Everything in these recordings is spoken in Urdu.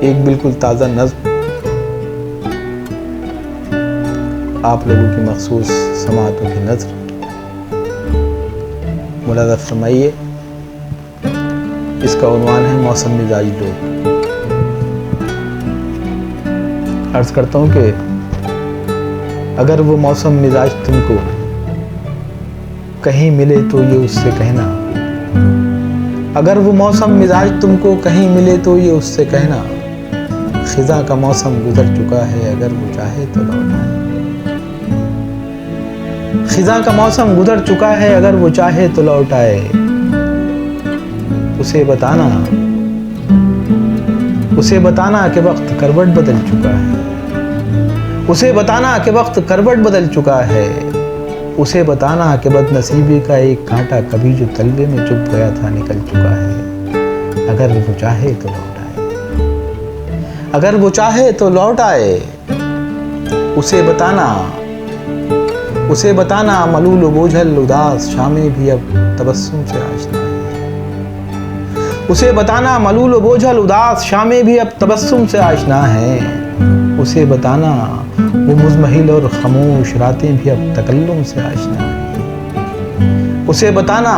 ایک بالکل تازہ نظم آپ لوگوں کی مخصوص سماعتوں کی نظر ملاحظہ فرمائیے. اس کا عنوان ہے موسم مزاج لوگ. عرض کرتا ہوں کہ اگر وہ موسم مزاج تم کو کہیں ملے تو یہ اس سے کہنا. اگر وہ موسم مزاج تم کو کہیں ملے تو یہ اس سے کہنا. خزاں کا موسم گزر چکا ہے اگر وہ چاہے تو لوٹ آئے. خزاں کا موسم گزر چکا ہے اگر وہ چاہے تو لوٹ آئے. اسے بتانا کہ وقت کروٹ بدل چکا ہے. اسے بتانا کہ وقت کروٹ بدل چکا ہے. اسے بتانا کہ بد نصیبی کا ایک کانٹا کبھی جو تلوے میں چپ گیا تھا نکل چکا ہے. اگر وہ چاہے تو لوٹ آئے. اگر وہ چاہے تو لوٹ آئے. اسے بتانا ملول و بوجھل اداس شامیں بھی اب تبسم سے آشنا ہے. اسے بتانا ملول و بوجھل اداس شامیں بھی اب تبسم سے آشنا ہے. اسے بتانا وہ مزمحل اور خاموش راتیں بھی اب تکلم سے آشنا ہے. اسے بتانا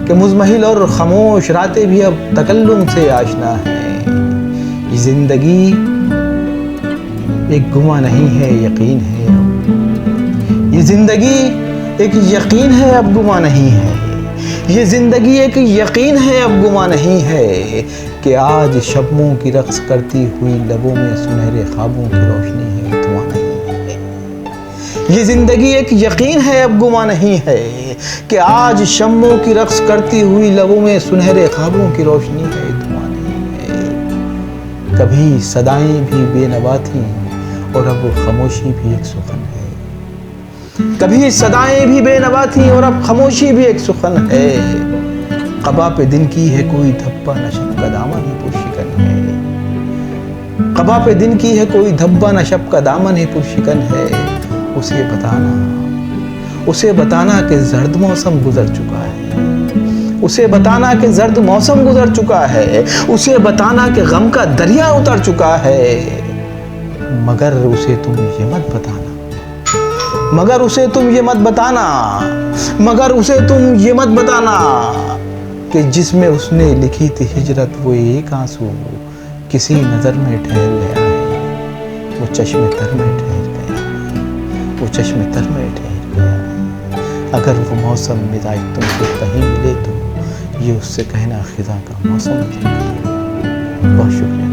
کہ مزمحل اور خاموش راتیں بھی اب تکلم سے آشنا ہے. یہ زندگی ایک گماں نہیں ہے یقین ہے. یہ زندگی ایک یقین ہے اب گماں نہیں ہے. یہ زندگی ایک یقین ہے اب گماں نہیں ہے کہ آج شبنموں کی رقص کرتی ہوئی لبوں میں سنہرے خوابوں کی روشنی ہے دھواں نہیں ہے. یہ زندگی ایک یقین ہے اب گماں نہیں ہے کہ آج شمعوں کی رقص کرتی ہوئی لبوں میں سنہرے خوابوں کی روشنی ہے دھواں نہیں ہے. کبھی صدائیں بھی بے نوا تھیں اور اب وہ خاموشی بھی ایک سخن ہے. کبھی صدائیں بھی بے نوا تھیں اور اب خاموشی بھی ایک سخن ہے. قبا پہ دن کی ہے کوئی دھبا نہ شب کا دامن ہی پرشکن ہے. قبا پہ دن کی ہے کوئی دھبا نہ شب کا دامن ہی پرشکن ہے. اسے بتانا کہ زرد موسم گزر چکا ہے. اسے بتانا کہ زرد موسم گزر چکا ہے. اسے بتانا کہ غم کا دریا اتر چکا ہے. مگر اسے تم یہ مت بتانا. مگر اسے تم یہ مت بتانا کہ جس میں اس نے لکھی تھی ہجرت وہ ایک آنسو کسی نظر میں ٹھہر گیا ہے. وہ چشم تر میں ٹھہر گیا ہے. اگر وہ موسم مزاج تم کو کہیں ملے تو یہ اس سے کہنا خزاں کا موسم. بہت شکریہ.